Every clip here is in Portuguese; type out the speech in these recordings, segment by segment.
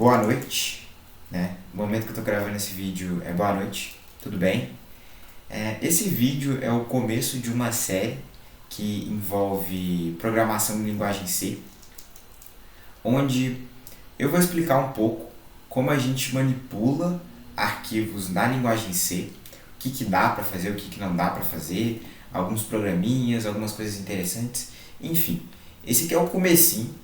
Boa noite, né? O momento que eu tô gravando esse vídeo é boa noite, tudo bem? Esse vídeo é o começo de uma série que envolve programação em linguagem C, onde eu vou explicar um pouco como a gente manipula arquivos na linguagem C, o que dá para fazer, o que não dá para fazer, alguns programinhas, algumas coisas interessantes, enfim. Esse aqui é o comecinho,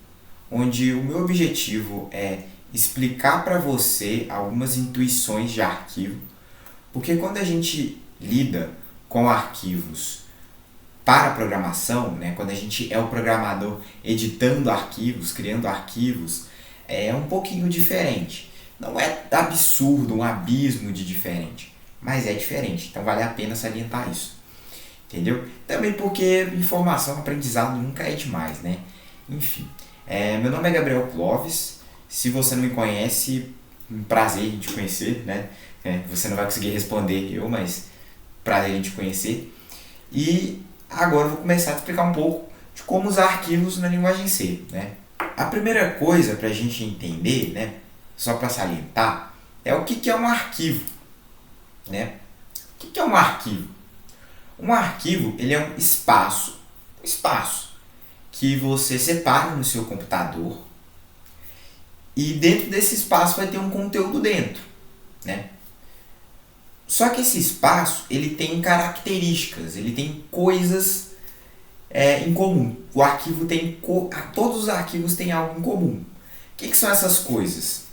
onde o meu objetivo é explicar para você algumas intuições de arquivo, porque quando a gente lida com arquivos para programação, né, quando a gente é o programador editando arquivos, criando arquivos, é um pouquinho diferente. Não é absurdo, um abismo de diferente, mas é diferente, então vale a pena salientar isso. Entendeu? Também porque informação, aprendizado nunca é demais, né? Enfim, meu nome é Gabriel Clovis. Se você não me conhece, um prazer em te conhecer, né? Você não vai conseguir responder eu, mas prazer em te conhecer. E agora eu vou começar a te explicar um pouco de como usar arquivos na linguagem C, né? A primeira coisa para a gente entender, né? Só para salientar, é o que é um arquivo, né? O que é um arquivo? Um arquivo, ele é um espaço que você separa no seu computador e dentro desse espaço vai ter um conteúdo dentro, né? Só que esse espaço, ele tem características, ele tem coisas em comum. O arquivo tem, todos os arquivos têm algo em comum. O que são essas coisas?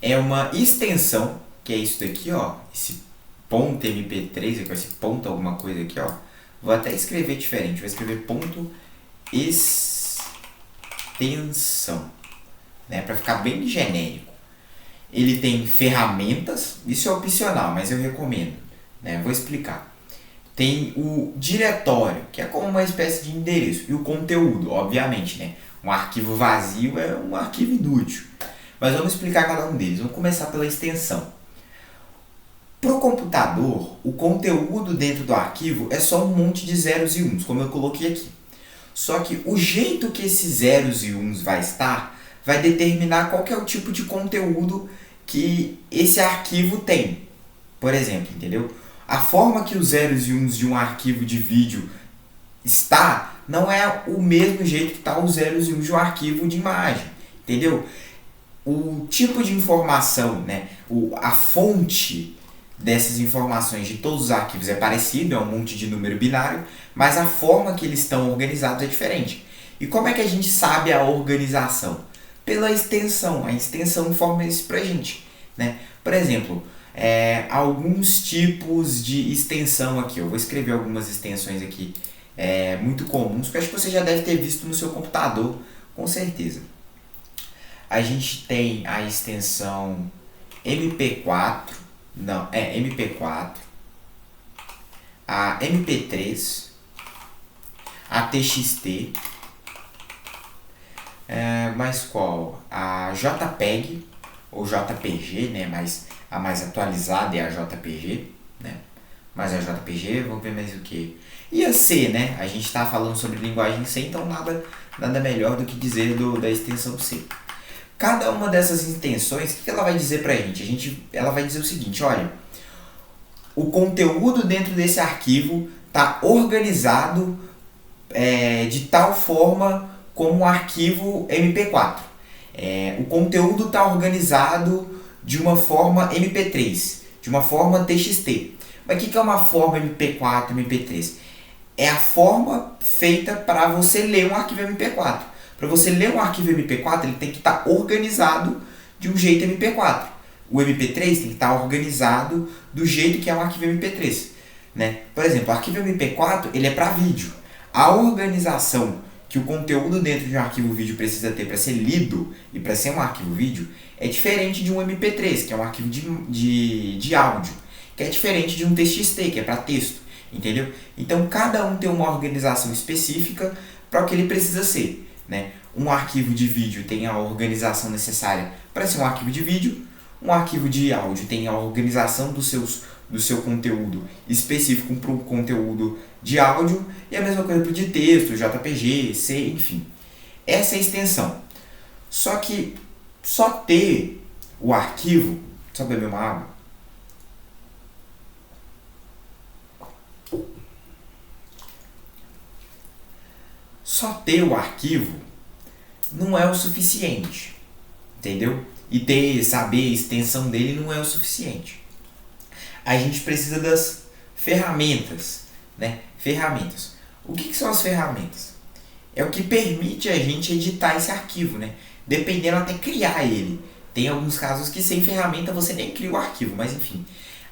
É uma extensão, que é isso daqui, ó, esse ponto MP3, aqui, esse ponto alguma coisa aqui, ó. Vou até escrever diferente, vou escrever ponto extensão, né, para ficar bem genérico. Ele tem ferramentas, isso é opcional, mas eu recomendo, né? Vou explicar. Tem o diretório, que é como uma espécie de endereço, e o conteúdo, obviamente, né? Um arquivo vazio é um arquivo inútil. Mas vamos explicar cada um deles. Vamos começar pela extensão. Para o computador, o conteúdo dentro do arquivo é só um monte de zeros e uns, como eu coloquei aqui. Só que o jeito que esses zeros e uns vai estar vai determinar qual que é o tipo de conteúdo que esse arquivo tem. Por exemplo, entendeu? A forma que os zeros e uns de um arquivo de vídeo está não é o mesmo jeito que está os zeros e uns de um arquivo de imagem, entendeu? O tipo de informação, né, a fonte dessas informações de todos os arquivos é parecido, é um monte de número binário, mas a forma que eles estão organizados é diferente. E como é que a gente sabe a organização? Pela extensão. A extensão informa isso pra gente, né? Por exemplo, alguns tipos de extensão aqui. Eu vou escrever algumas extensões aqui muito comuns, que eu acho que você já deve ter visto no seu computador, com certeza. A gente tem a extensão MP4, MP4, a MP3, a TXT, mais qual? A JPEG ou JPG, né? Mas a mais atualizada é a JPG, né? Mas a JPG, vamos ver mais o que. E a C, né? A gente está falando sobre linguagem C, então nada melhor do que dizer da extensão C. Cada uma dessas extensões, o que ela vai dizer pra gente? Ela vai dizer o seguinte, olha, o conteúdo dentro desse arquivo está organizado de tal forma como um arquivo MP4. O conteúdo está organizado de uma forma MP3, de uma forma TXT. Mas o que é uma forma MP4, MP3? É a forma feita para você ler um arquivo MP4. Para você ler um arquivo MP4, ele tem que estar organizado de um jeito MP4. O MP3 tem que estar organizado do jeito que é um arquivo MP3. Né? Por exemplo, o arquivo MP4 ele é para vídeo. A organização que o conteúdo dentro de um arquivo vídeo precisa ter para ser lido e para ser um arquivo vídeo é diferente de um MP3, que é um arquivo de áudio, que é diferente de um TXT, que é para texto. Entendeu? Então, cada um tem uma organização específica para o que ele precisa ser. Né? Um arquivo de vídeo tem a organização necessária para ser um arquivo de vídeo, um arquivo de áudio tem a organização do seu conteúdo específico para o conteúdo de áudio, e a mesma coisa para o de texto, JPG, C, enfim. Essa é a extensão. Só que só ter o arquivo, só beber uma água. Só ter o arquivo não é o suficiente, entendeu? E saber a extensão dele não é o suficiente. A gente precisa das ferramentas, né? Ferramentas. O que são as ferramentas? É o que permite a gente editar esse arquivo, né? Dependendo até criar ele. Tem alguns casos que sem ferramenta você nem cria o arquivo, mas enfim.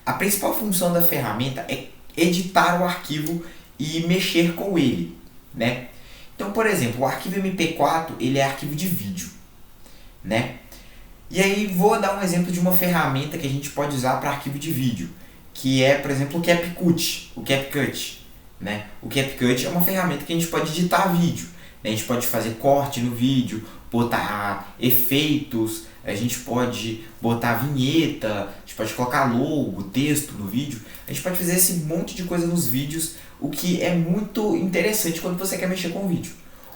A principal função da ferramenta é editar o arquivo e mexer com ele, né? Então, por exemplo, o arquivo MP4 ele é arquivo de vídeo, né? E aí vou dar um exemplo de uma ferramenta que a gente pode usar para arquivo de vídeo, que é, por exemplo, o CapCut, né? O CapCut é uma ferramenta que a gente pode editar vídeo, né? A gente pode fazer corte no vídeo, botar efeitos, a gente pode botar vinheta, a gente pode colocar logo, texto no vídeo, a gente pode fazer esse monte de coisa nos vídeos, o que é muito interessante quando você quer mexer com o vídeo.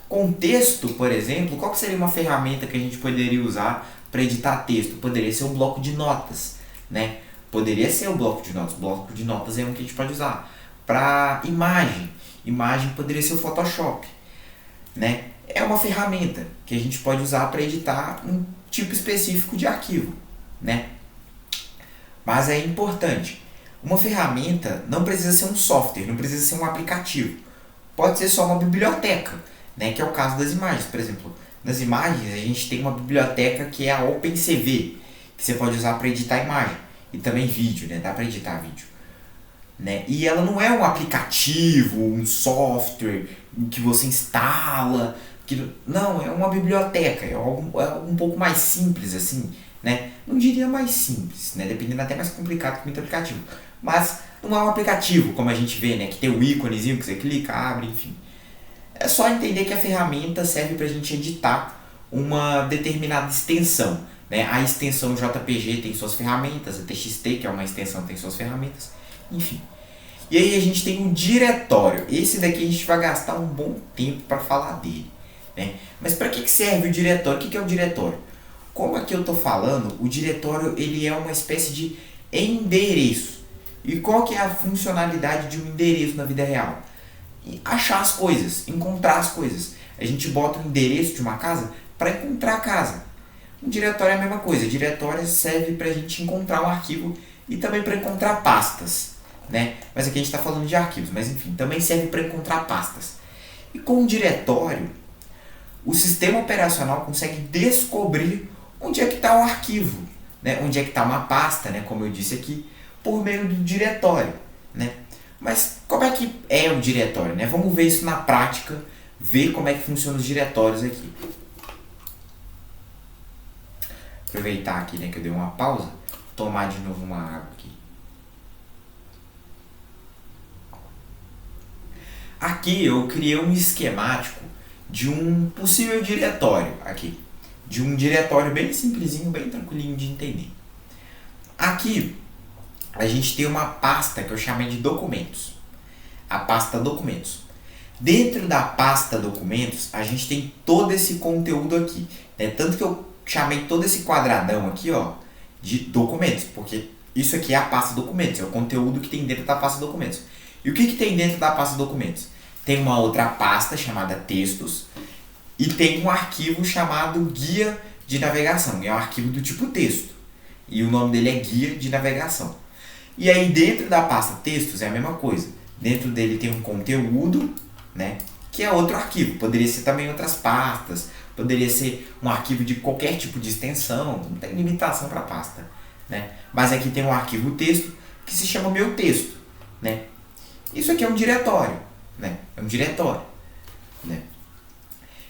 Com texto, por exemplo, qual que seria uma ferramenta que a gente poderia usar para editar texto? Poderia ser um bloco de notas, né? Poderia ser o bloco de notas. O bloco de notas é um que a gente pode usar. Para imagem poderia ser o Photoshop, né? É uma ferramenta que a gente pode usar para editar um tipo específico de arquivo, né? Mas é importante. Uma ferramenta não precisa ser um software, não precisa ser um aplicativo. Pode ser só uma biblioteca, né? Que é o caso das imagens. Por exemplo, nas imagens a gente tem uma biblioteca que é a OpenCV, que você pode usar para editar imagem e também vídeo, né? Dá para editar vídeo, né? E ela não é um aplicativo, um software que você instala, não, é uma biblioteca, é um pouco mais simples assim, né? Não diria mais simples, né? Dependendo, até mais complicado que muito aplicativo, mas não é um aplicativo como a gente vê, né? Que tem o íconezinho que você clica, abre, enfim. É só entender que a ferramenta serve para a gente editar uma determinada extensão, né? A extensão JPG tem suas ferramentas, a TXT, que é uma extensão, tem suas ferramentas, enfim. E aí a gente tem um diretório. Esse daqui a gente vai gastar um bom tempo para falar dele, né? Mas para que serve o diretório? O que é o diretório? Como aqui eu estou falando, o diretório ele é uma espécie de endereço. E qual que é a funcionalidade de um endereço na vida real? Achar as coisas, encontrar as coisas. A gente bota o endereço de uma casa para encontrar a casa. Um diretório é a mesma coisa. O diretório serve para a gente encontrar um arquivo e também para encontrar pastas, né? Mas aqui a gente está falando de arquivos, mas enfim, também serve para encontrar pastas. E com um diretório, o sistema operacional consegue descobrir onde é que está o arquivo, né? Onde é que está uma pasta, né? Como eu disse aqui, por meio do diretório, né? Mas como é que é o diretório, né? Vamos ver isso na prática, ver como é que funcionam os diretórios aqui. Aproveitar aqui, né, que eu dei uma pausa, tomar de novo uma água aqui. Aqui eu criei um esquemático de um possível diretório aqui. De um diretório bem simplesinho, bem tranquilinho de entender. Aqui a gente tem uma pasta que eu chamei de documentos. A pasta documentos. Dentro da pasta documentos, a gente tem todo esse conteúdo aqui, né? Tanto que eu chamei todo esse quadradão aqui, ó, de documentos, porque isso aqui é a pasta documentos, é o conteúdo que tem dentro da pasta documentos. E o que tem dentro da pasta documentos? Tem uma outra pasta chamada textos e tem um arquivo chamado guia de navegação, é um arquivo do tipo texto. E o nome dele é guia de navegação. E aí dentro da pasta textos é a mesma coisa. Dentro dele tem um conteúdo, né, que é outro arquivo. Poderia ser também outras pastas, poderia ser um arquivo de qualquer tipo de extensão, não tem limitação para pasta, né? Mas aqui tem um arquivo texto que se chama meu texto, né? Isso aqui é um diretório, né? É um diretório, né?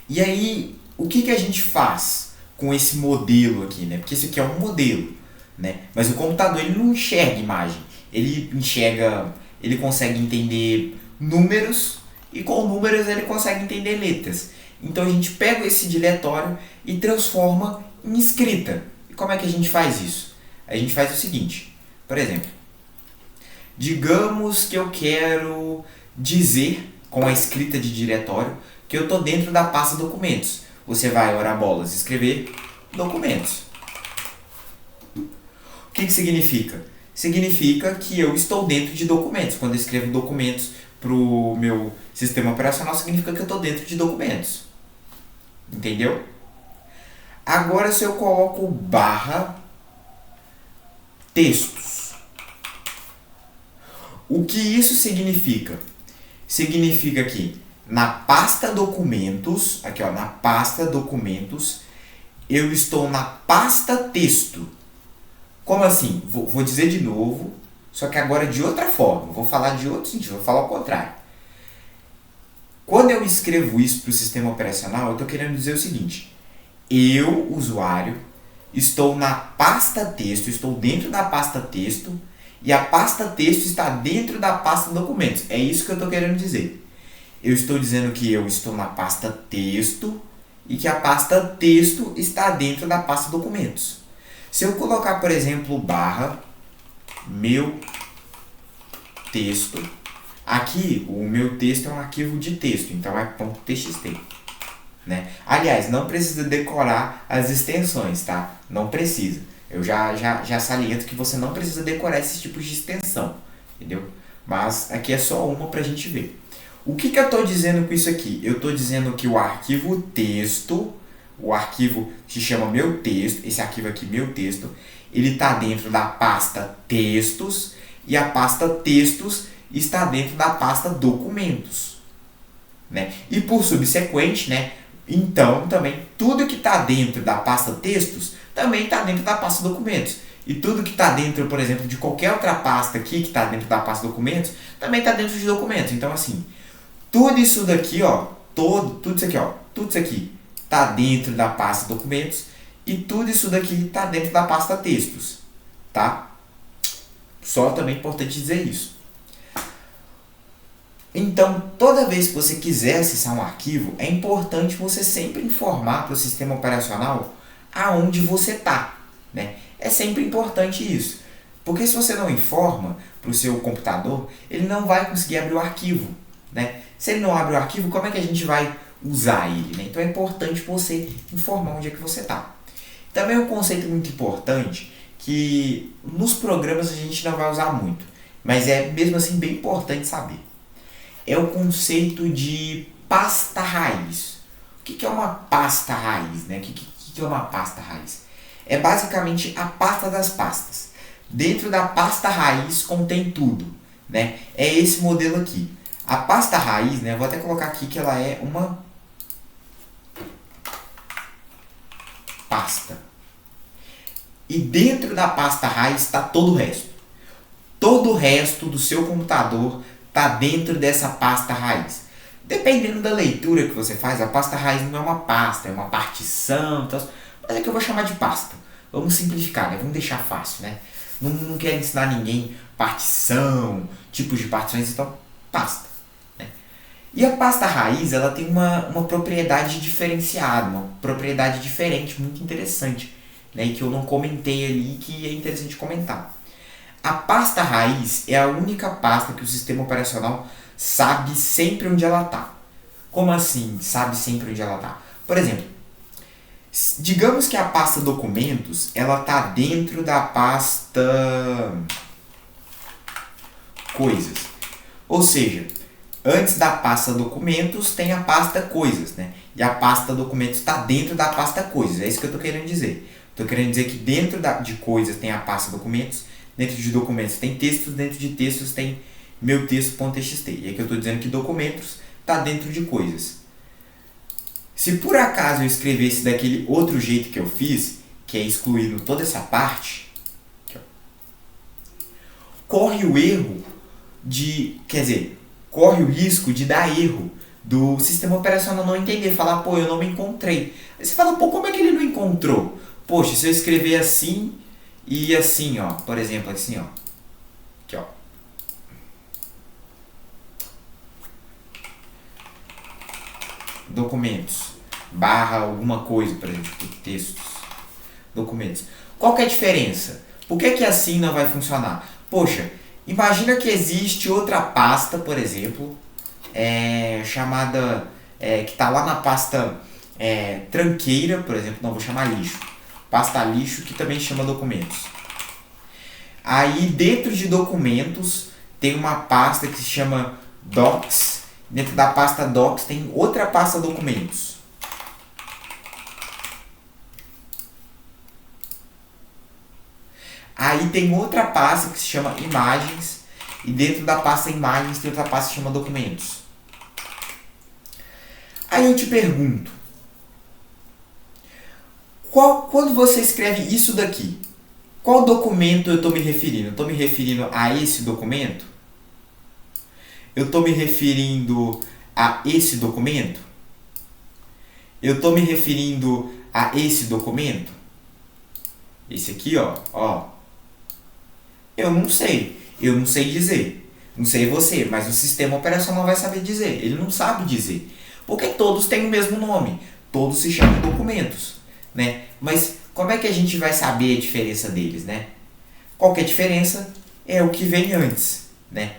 E aí, o que a gente faz com esse modelo aqui, né? Porque isso aqui é um modelo, né? Mas o computador ele não enxerga imagem, ele consegue entender números e com números ele consegue entender letras. Então a gente pega esse diretório e transforma em escrita. E como é que a gente faz isso? A gente faz o seguinte, por exemplo, digamos que eu quero dizer com a escrita de diretório que eu estou dentro da pasta documentos. Você vai, ora bolas, escrever documentos. O que significa? Significa que eu estou dentro de documentos. Quando eu escrevo documentos para o meu sistema operacional, significa que eu estou dentro de documentos. Entendeu? Agora, se eu coloco barra textos, o que isso significa? Significa que na pasta documentos, aqui ó, na pasta documentos, eu estou na pasta texto. Como assim? Vou dizer de novo, só que agora de outra forma. Vou falar de outro sentido, vou falar o contrário. Quando eu escrevo isso para o sistema operacional, eu estou querendo dizer o seguinte: eu, usuário, estou na pasta texto, estou dentro da pasta texto, e a pasta texto está dentro da pasta documentos. É isso que eu estou querendo dizer. Eu estou dizendo que eu estou na pasta texto e que a pasta texto está dentro da pasta documentos. Se eu colocar, por exemplo, barra meu texto, aqui o meu texto é um arquivo de texto, então é .txt. Né? Aliás, não precisa decorar as extensões, tá? Não precisa. Eu já saliento que você não precisa decorar esses tipos de extensão, entendeu? Mas aqui é só uma pra gente ver. O que eu estou dizendo com isso aqui? Eu estou dizendo que o arquivo texto, o arquivo que se chama meu texto, esse arquivo aqui, meu texto, ele está dentro da pasta textos e a pasta textos está dentro da pasta documentos. Né? E por subsequente, né? Então também tudo que está dentro da pasta textos também está dentro da pasta documentos. E tudo que está dentro, por exemplo, de qualquer outra pasta aqui que está dentro da pasta documentos, também está dentro de documentos. Então assim, tudo isso daqui, ó, tudo isso aqui, ó, tudo isso aqui está dentro da pasta documentos e tudo isso daqui está dentro da pasta textos, tá? Só também é importante dizer isso. Então, toda vez que você quiser acessar um arquivo, é importante você sempre informar para o sistema operacional aonde você está, né? É sempre importante isso, porque se você não informa para o seu computador, ele não vai conseguir abrir o arquivo, né? Se ele não abre o arquivo, como é que a gente vai usar ele, né? Então é importante você informar onde é que você está. Também é um conceito muito importante que nos programas a gente não vai usar muito, mas é mesmo assim bem importante saber. É o conceito de pasta raiz. O que é uma pasta raiz, né? O que é uma pasta raiz? É basicamente a pasta das pastas. Dentro da pasta raiz contém tudo, né? É esse modelo aqui. A pasta raiz, né? Vou até colocar aqui que ela é uma pasta. E dentro da pasta raiz está todo o resto. Todo o resto do seu computador está dentro dessa pasta raiz. Dependendo da leitura que você faz, a pasta raiz não é uma pasta, é uma partição, então, mas é que eu vou chamar de pasta. Vamos simplificar, né? Vamos deixar fácil, né? Não quero ensinar ninguém partição, tipos de partições, então pasta. Né? E a pasta raiz, ela tem uma propriedade diferenciada, uma propriedade diferente, muito interessante, né? E que eu não comentei ali, que é interessante comentar. A pasta raiz é a única pasta que o sistema operacional sabe sempre onde ela está. Como assim sabe sempre onde ela está? Por exemplo, digamos que a pasta documentos ela está dentro da pasta coisas. Ou seja, antes da pasta documentos tem a pasta coisas, né? E a pasta documentos está dentro da pasta coisas. É isso que eu estou querendo dizer. Estou querendo dizer que dentro de coisas tem a pasta documentos. Dentro de documentos tem textos, dentro de textos tem meu texto.txt. E aqui eu estou dizendo que documentos está dentro de coisas. Se por acaso eu escrevesse daquele outro jeito que eu fiz, que é excluindo toda essa parte, aqui, ó, corre o erro corre o risco de dar erro, do sistema operacional não entender, falar, pô, eu não me encontrei. Aí você fala, pô, como é que ele não encontrou? Poxa, se eu escrever assim e assim, ó, por exemplo, assim, ó, aqui, ó, documentos, barra alguma coisa, por exemplo, textos, documentos. Qual que é a diferença? Por que assim não vai funcionar? Poxa, imagina que existe outra pasta, por exemplo, chamada, que está lá na pasta tranqueira, por exemplo, não vou chamar lixo, pasta lixo que também chama documentos. Aí dentro de documentos tem uma pasta que se chama Docs. Dentro da pasta Docs tem outra pasta documentos. Aí tem outra pasta que se chama imagens. E dentro da pasta imagens tem outra pasta que se chama documentos. Aí eu te pergunto. Quando você escreve isso daqui, qual documento eu estou me referindo? Eu estou me referindo a esse documento? Eu estou me referindo a esse documento? Eu estou me referindo a esse documento? Esse aqui, ó. Eu não sei. Eu não sei dizer. Não sei você, mas o sistema operacional vai saber dizer. Ele não sabe dizer. Porque todos têm o mesmo nome. Todos se chamam documentos, né? Mas como é que a gente vai saber a diferença deles, né? Qualquer diferença é o que vem antes, né?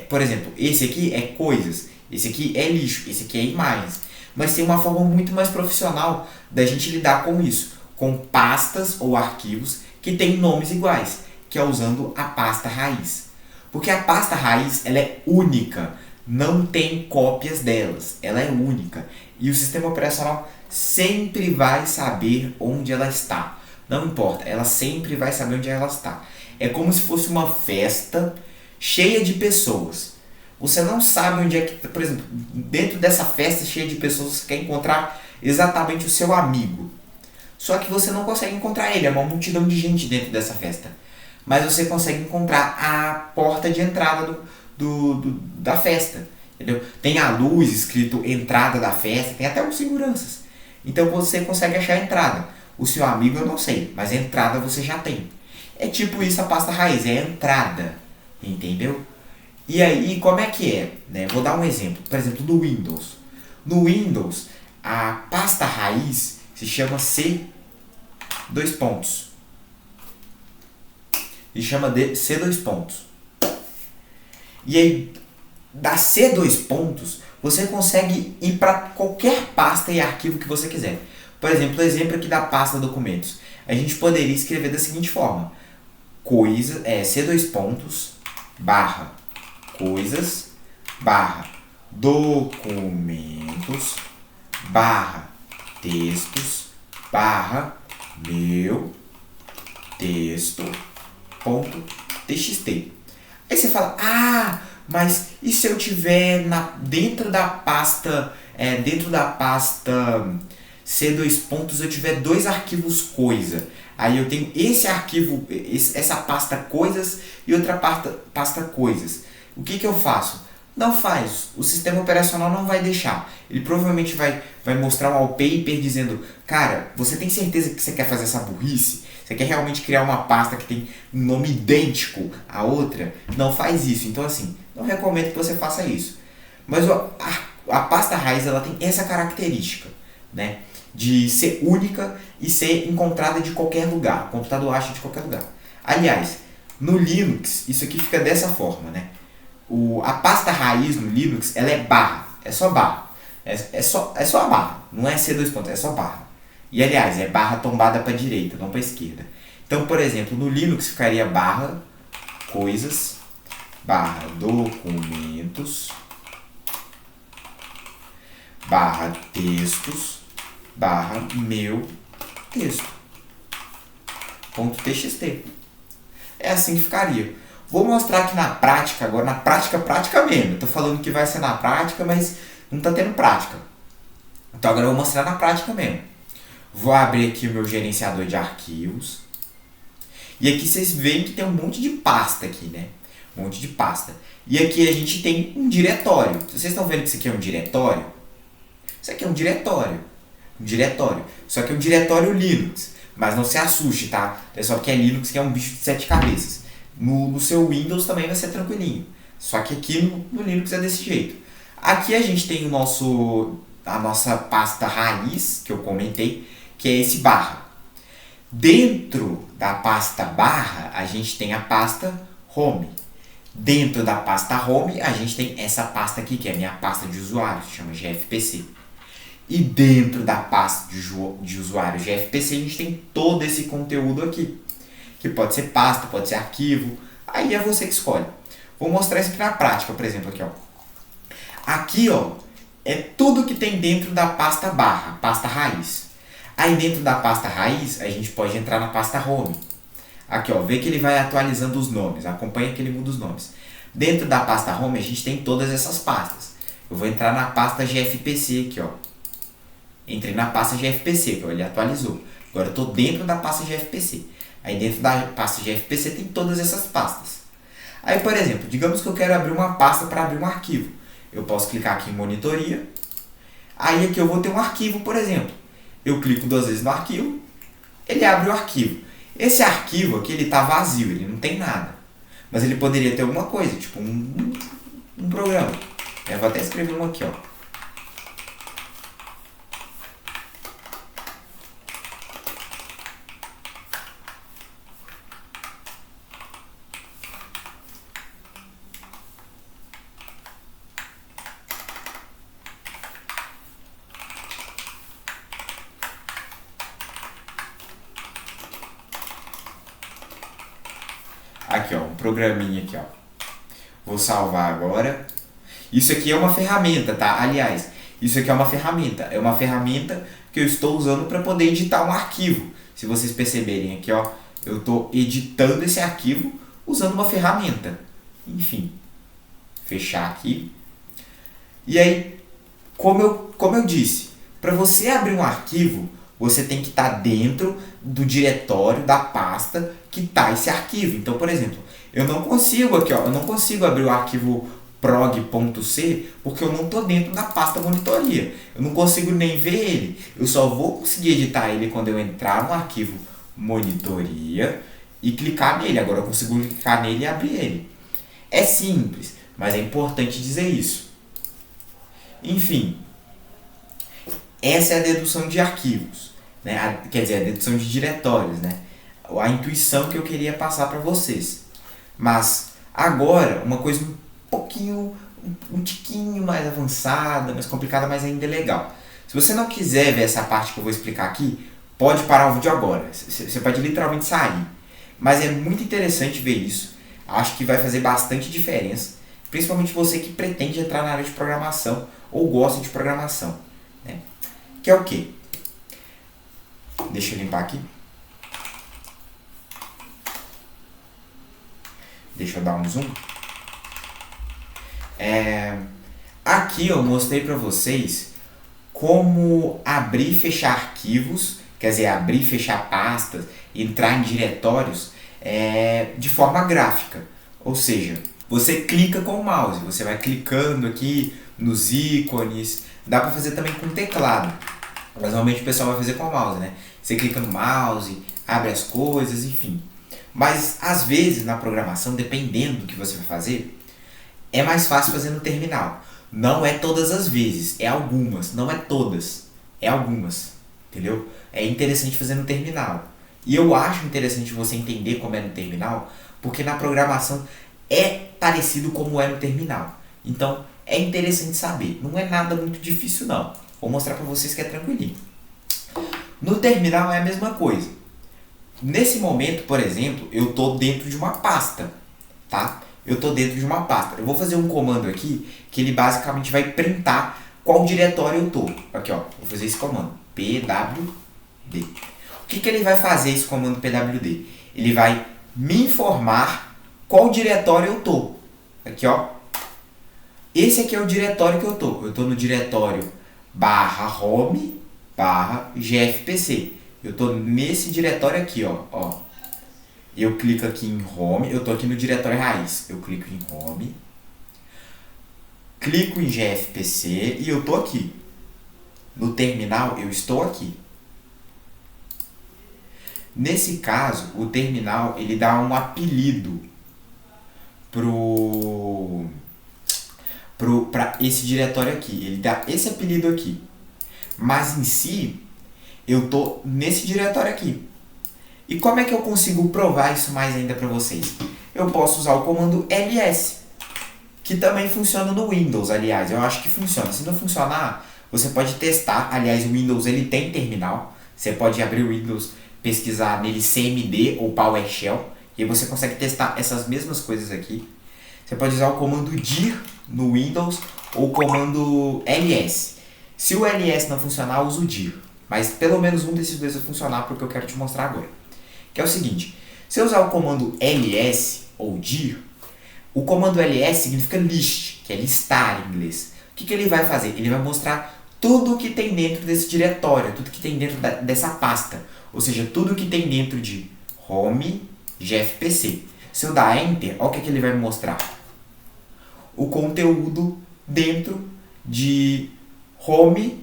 Por exemplo, esse aqui é coisas, esse aqui é lixo, esse aqui é imagens. Mas tem uma forma muito mais profissional da gente lidar com isso, com pastas ou arquivos que têm nomes iguais, que é usando a pasta raiz. Porque a pasta raiz, ela é única, não tem cópias delas, ela é única. E o sistema operacional sempre vai saber onde ela está. Não importa, ela sempre vai saber onde ela está. É como se fosse uma festa cheia de pessoas. Você não sabe onde é que, por exemplo, dentro dessa festa cheia de pessoas, você quer encontrar exatamente o seu amigo. Só que você não consegue encontrar ele, é uma multidão de gente dentro dessa festa. Mas você consegue encontrar a porta de entrada da festa. Entendeu? Tem a luz escrito entrada da festa, tem até os seguranças. Então você consegue achar a entrada. O seu amigo eu não sei, mas a entrada você já tem. É tipo isso a pasta raiz, é a entrada. Entendeu? E aí, como é que é? Né? Vou dar um exemplo. Por exemplo, no Windows. No Windows, a pasta raiz se chama C dois pontos. Se chama de C dois pontos. E aí, da C dois pontos, você consegue ir para qualquer pasta e arquivo que você quiser. Por exemplo, o exemplo aqui da pasta documentos. A gente poderia escrever da seguinte forma. C dois pontos, barra, coisas, barra, documentos, barra, textos, barra, meu, texto, ponto, txt. Aí você fala, mas e se eu tiver dentro da pasta C dois pontos, eu tiver dois arquivos coisa? Aí eu tenho esse arquivo, essa pasta coisas e outra pasta coisas. O que eu faço? Não faz. O sistema operacional não vai deixar. Ele provavelmente vai mostrar um wallpaper dizendo, cara, você tem certeza que você quer fazer essa burrice? Você quer realmente criar uma pasta que tem um nome idêntico à outra? Não faz isso. Então assim, não recomendo que você faça isso. Mas a pasta raiz ela tem essa característica, né? De ser única e ser encontrada de qualquer lugar. O computador acha de qualquer lugar. Aliás, no Linux, isso aqui fica dessa forma, né? A pasta raiz no Linux, ela é barra. É só barra. É só a barra. Não é C dois pontos, é só barra. E aliás, é barra tombada para a direita, não para a esquerda. Então, por exemplo, no Linux ficaria barra coisas, barra documentos, barra textos, barra meu texto. Ponto .txt. É assim que ficaria. Vou mostrar aqui na prática, agora na prática mesmo. Estou falando que vai ser na prática, mas não está tendo prática. Então agora eu vou mostrar na prática mesmo. Vou abrir aqui o meu gerenciador de arquivos. E aqui vocês veem que tem um monte de pasta aqui, né? Um monte de pasta. E aqui a gente tem um diretório. Vocês estão vendo que isso aqui é um diretório? Isso aqui é um diretório. Um diretório. Só que é um diretório Linux. Mas não se assuste, tá? É só porque é Linux que é um bicho de 7 cabeças. No seu Windows também vai ser tranquilinho. Só que aqui no Linux é desse jeito. Aqui a gente tem a nossa pasta raiz, que eu comentei, que é esse barra. Dentro da pasta barra, a gente tem a pasta home. Dentro da pasta home, a gente tem essa pasta aqui, que é a minha pasta de usuário, que chama GFPC. E dentro da pasta de usuário GFPC, a gente tem todo esse conteúdo aqui, que pode ser pasta, pode ser arquivo, aí é você que escolhe. Vou mostrar isso aqui na prática, por exemplo, aqui, ó. Aqui, ó, é tudo que tem dentro da pasta barra, pasta raiz. Aí dentro da pasta raiz, a gente pode entrar na pasta home. Aqui, ó, vê que ele vai atualizando os nomes, acompanha que ele muda os nomes. Dentro da pasta home, a gente tem todas essas pastas. Eu vou entrar na pasta GFPC aqui, ó. Entrei na pasta GFPC, que ele atualizou. Agora eu estou dentro da pasta GFPC. Aí dentro da pasta GFPC tem todas essas pastas. Aí, por exemplo, digamos que eu quero abrir uma pasta para abrir um arquivo. Eu posso clicar aqui em monitoria. Aí aqui eu vou ter um arquivo, por exemplo. Eu clico 2 vezes no arquivo, ele abre o arquivo. Esse arquivo aqui, ele está vazio, ele não tem nada. Mas ele poderia ter alguma coisa, tipo um programa. Eu vou até escrever um aqui, ó. Aqui, ó, um programinha aqui, ó. Vou salvar agora. Isso aqui é uma ferramenta, tá? Aliás, isso aqui é uma ferramenta. É uma ferramenta que eu estou usando para poder editar um arquivo. Se vocês perceberem aqui, ó, eu estou editando esse arquivo usando uma ferramenta. Enfim, fechar aqui. E aí, como eu disse, para você abrir um arquivo, você tem que estar dentro do diretório, da pasta que está esse arquivo. Então, por exemplo, eu não consigo aqui, ó, eu não consigo abrir o arquivo prog.c porque eu não estou dentro da pasta monitoria. Eu não consigo nem ver ele. Eu só vou conseguir editar ele quando eu entrar no arquivo monitoria e clicar nele. Agora eu consigo clicar nele e abrir ele. É simples, mas é importante dizer isso. Enfim, essa é a dedução de arquivos, né? Quer dizer, a dedução de diretórios, né? A intuição que eu queria passar para vocês. Mas agora, uma coisa um tiquinho mais avançada, mais complicada, mas ainda é legal. Se você não quiser ver essa parte que eu vou explicar aqui, pode parar o vídeo agora. Você pode literalmente sair. Mas é muito interessante ver isso. Acho que vai fazer bastante diferença, principalmente você que pretende entrar na área de programação ou gosta de programação, né? Que é o quê? Deixa eu limpar aqui. Deixa eu dar um zoom. Aqui eu mostrei para vocês como abrir e fechar arquivos, quer dizer, abrir e fechar pastas, entrar em diretórios de forma gráfica. Ou seja, você clica com o mouse, você vai clicando aqui nos ícones, dá para fazer também com o teclado. Mas normalmente o pessoal vai fazer com o mouse, né? Você clica no mouse, abre as coisas, enfim. Mas às vezes na programação, dependendo do que você vai fazer, é mais fácil fazer no terminal. Não é todas as vezes, é algumas, não é todas, é algumas, entendeu? É interessante fazer no terminal. E eu acho interessante você entender como é no terminal, porque na programação é parecido como é no terminal. Então é interessante saber, não é nada muito difícil não. Vou mostrar para vocês que é tranquilinho. No terminal é a mesma coisa. Nesse momento, por exemplo, eu estou dentro de uma pasta, tá? Eu estou dentro de uma pasta. Eu vou fazer um comando aqui que ele basicamente vai printar qual diretório eu estou. Aqui, ó, vou fazer esse comando, pwd. O que ele vai fazer esse comando pwd? Ele vai me informar qual diretório eu estou. Aqui, ó. Esse aqui é o diretório que eu estou. Eu estou no diretório /home /gfpc. Eu estou nesse diretório aqui, ó. Eu clico aqui em home, eu estou aqui no diretório raiz. Eu clico em home, clico em gfpc e eu estou aqui. No terminal eu estou aqui. Nesse caso, o terminal ele dá um apelido para esse diretório aqui. Ele dá esse apelido aqui. Mas em si, eu estou nesse diretório aqui. E como é que eu consigo provar isso mais ainda para vocês? Eu posso usar o comando ls, que também funciona no Windows, aliás. Eu acho que funciona. Se não funcionar, você pode testar. Aliás, o Windows ele tem terminal. Você pode abrir o Windows pesquisar nele CMD ou PowerShell, e aí você consegue testar essas mesmas coisas aqui. Você pode usar o comando dir no Windows ou o comando ls. Se o ls não funcionar, usa o dir. Mas pelo menos um desses dois vai funcionar porque eu quero te mostrar agora. Que é o seguinte, se eu usar o comando ls ou dir, o comando ls significa list, que é listar em inglês. O que ele vai fazer? Ele vai mostrar tudo o que tem dentro desse diretório, tudo que tem dentro dessa pasta. Ou seja, tudo que tem dentro de home gfpc. Se eu dar enter, olha o que ele vai me mostrar. O conteúdo dentro de home/gfpc,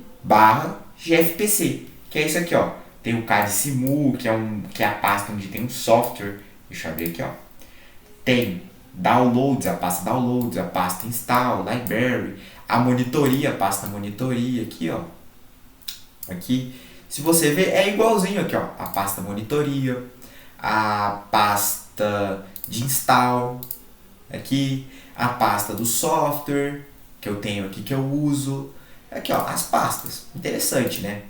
que é isso aqui, ó. Tem o cadsimu, que é a pasta onde tem um software. Deixa eu abrir aqui, ó. Tem downloads, a pasta install, library, a monitoria, a pasta monitoria, aqui, ó. Aqui, se você ver, é igualzinho aqui, ó. A pasta monitoria, a pasta de install, aqui, a pasta do software, que eu tenho aqui, que eu uso. Aqui, ó, as pastas. Interessante, né?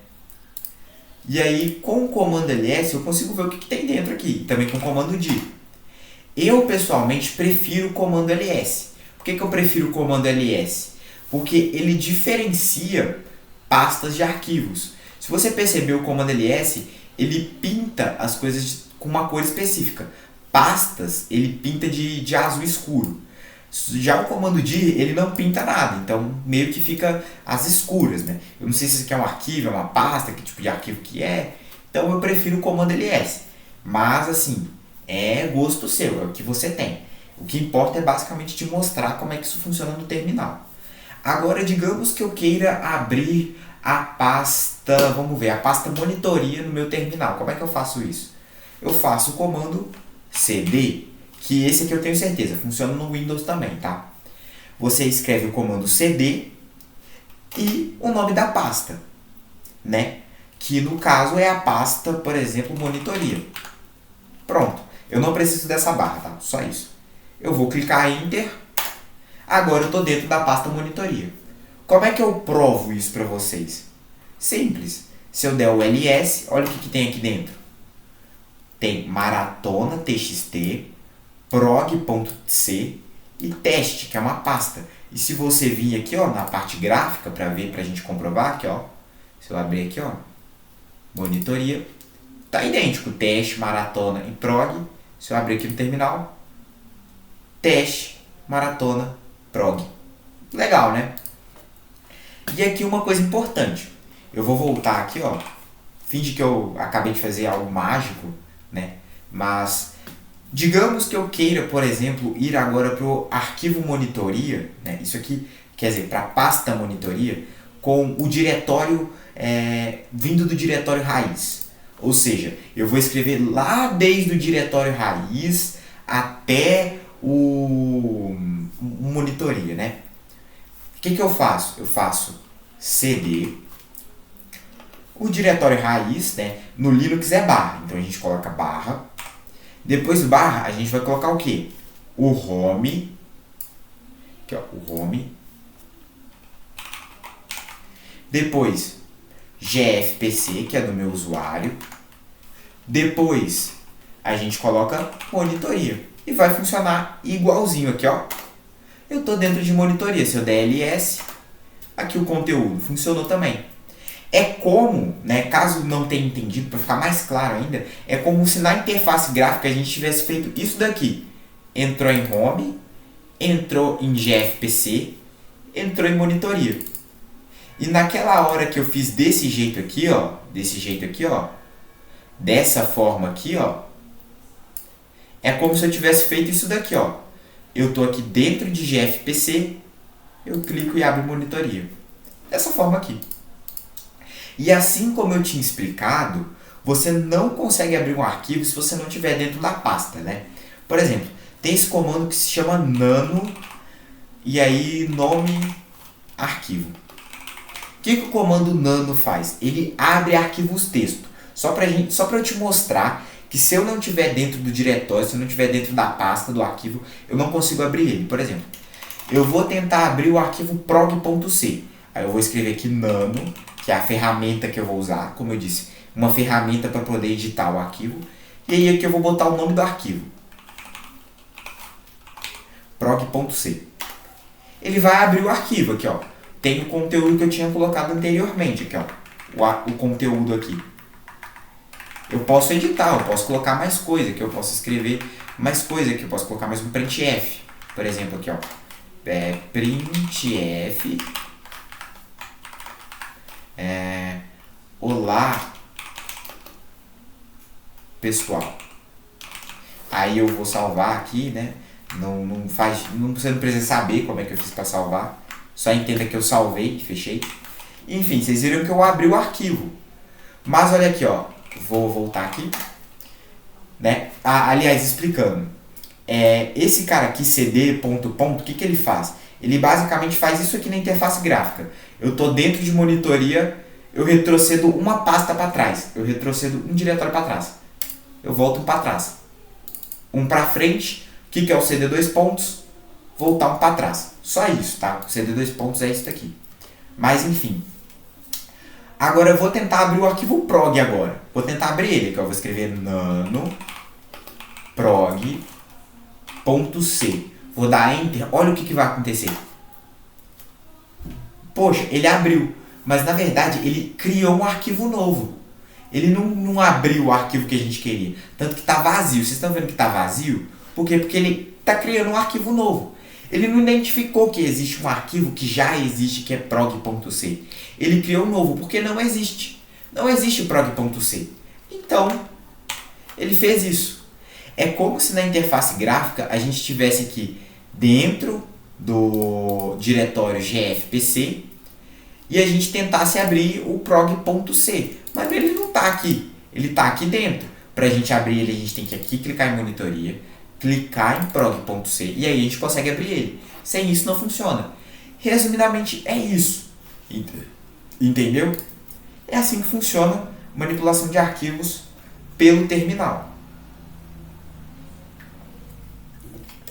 E aí, com o comando ls, eu consigo ver o que tem dentro aqui. Também com o comando dir. Eu, pessoalmente, prefiro o comando ls. Por que eu prefiro o comando ls? Porque ele diferencia pastas de arquivos. Se você perceber o comando ls, ele pinta as coisas com uma cor específica. Pastas, ele pinta de azul escuro. Já o comando dir, ele não pinta nada, então meio que fica às escuras, né? Eu não sei se isso aqui é um arquivo, é uma pasta, que tipo de arquivo que é. Então eu prefiro o comando ls. Mas assim, é gosto seu, é o que você tem. O que importa é basicamente te mostrar como é que isso funciona no terminal. Agora, digamos que eu queira abrir a pasta, vamos ver, a pasta monitoria no meu terminal. Como é que eu faço isso? Eu faço o comando cd, que esse aqui eu tenho certeza, funciona no Windows também, tá? Você escreve o comando cd e o nome da pasta, né? Que no caso é a pasta, por exemplo, monitoria. Pronto, eu não preciso dessa barra, tá? Só isso. Eu vou clicar em Enter. Agora eu estou dentro da pasta monitoria. Como é que eu provo isso para vocês? Simples. Se eu der o ls, olha o que tem aqui dentro. Tem maratona txt, prog.c e teste, que é uma pasta. E se você vir aqui, ó, na parte gráfica para ver, para a gente comprovar aqui, ó. Se eu abrir aqui, ó, monitoria, tá idêntico, teste, maratona e prog. Se eu abrir aqui no terminal, teste, maratona, prog. Legal, né? E aqui uma coisa importante. Eu vou voltar aqui, ó. Finge que eu acabei de fazer algo mágico, né? Mas digamos que eu queira, por exemplo, ir agora para o arquivo monitoria, né? Isso aqui quer dizer, para a pasta monitoria, com o diretório vindo do diretório raiz. Ou seja, eu vou escrever lá desde o diretório raiz até o monitoria, né? O que eu faço? Eu faço cd, o diretório raiz, né? No Linux é barra, então a gente coloca barra. Depois do barra, a gente vai colocar o quê? O home, aqui, ó, o home. Depois, gfpc, que é do meu usuário. Depois, a gente coloca monitoria. E vai funcionar igualzinho aqui, ó. Eu estou dentro de monitoria. Se eu der ls, aqui o conteúdo funcionou também. É como, né, caso não tenha entendido, para ficar mais claro ainda, é como se na interface gráfica a gente tivesse feito isso daqui. Entrou em home, entrou em gfpc, entrou em monitoria. E naquela hora que eu fiz desse jeito aqui, ó, dessa forma aqui, ó, é como se eu tivesse feito isso daqui, ó. Eu estou aqui dentro de gfpc, eu clico e abro monitoria. Dessa forma aqui. E assim como eu tinha explicado, você não consegue abrir um arquivo se você não estiver dentro da pasta, né? Por exemplo, tem esse comando que se chama nano, e aí nome arquivo. O que o comando nano faz? Ele abre arquivos texto. Só para eu te mostrar que se eu não estiver dentro do diretório, se eu não estiver dentro da pasta do arquivo, eu não consigo abrir ele. Por exemplo, eu vou tentar abrir o arquivo prog.c. Aí eu vou escrever aqui nano, que é a ferramenta que eu vou usar. Como eu disse, uma ferramenta para poder editar o arquivo. E aí aqui eu vou botar o nome do arquivo, prog.c. Ele vai abrir o arquivo aqui, ó. Tem o conteúdo que eu tinha colocado anteriormente aqui, ó. O conteúdo aqui. Eu posso editar, eu posso colocar mais coisa aqui, eu posso escrever mais coisa aqui, eu posso colocar mais um printf, por exemplo, aqui, ó. Printf. Olá, pessoal. Aí eu vou salvar aqui, né? Você não precisa saber como é que eu fiz para salvar. Só entenda que eu salvei, fechei. Enfim, vocês viram que eu abri o arquivo. Mas olha aqui, ó. Vou voltar aqui. Né? Aliás, explicando. Esse cara aqui, cd, ponto, o que ele faz? Ele basicamente faz isso aqui na interface gráfica. Eu estou dentro de monitoria, eu retrocedo uma pasta para trás. Eu retrocedo um diretório para trás. Eu volto um para trás. Um para frente. O que é o cd dois pontos? Voltar um para trás. Só isso, tá? O cd dois pontos é isso daqui. Mas enfim. Agora eu vou tentar abrir o arquivo prog agora. Vou tentar abrir ele, que eu vou escrever nano prog.c. Vou dar enter. Olha o que vai acontecer. Poxa, ele abriu. Mas na verdade ele criou um arquivo novo. Ele não abriu o arquivo que a gente queria. Tanto que está vazio. Vocês estão vendo que está vazio? Por quê? Porque ele está criando um arquivo novo. Ele não identificou que existe um arquivo que já existe, que é prog.c. Ele criou um novo, porque não existe. Não existe prog.c. Então, ele fez isso. É como se na interface gráfica a gente estivesse aqui dentro do diretório gfpc e a gente tentasse abrir o prog.c. Mas ele não está aqui. Ele está aqui dentro. Para a gente abrir ele, a gente tem que aqui clicar em monitoria, clicar em prog.c e aí a gente consegue abrir ele. Sem isso não funciona. Resumidamente é isso. Entendeu? É assim que funciona manipulação de arquivos pelo terminal.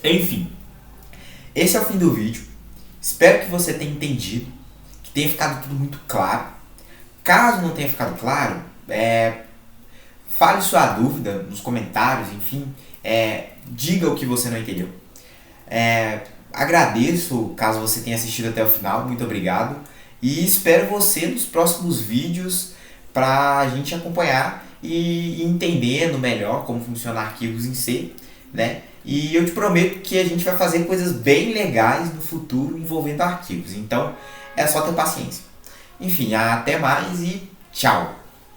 Enfim, esse é o fim do vídeo. Espero que você tenha entendido, que tenha ficado tudo muito claro. Caso não tenha ficado claro, fale sua dúvida nos comentários, enfim. Diga o que você não entendeu. Agradeço caso você tenha assistido até o final, muito obrigado. E espero você nos próximos vídeos para a gente acompanhar e ir entendendo melhor como funcionam arquivos em C, né? E eu te prometo que a gente vai fazer coisas bem legais no futuro envolvendo arquivos. Então é só ter paciência. Enfim, até mais e tchau!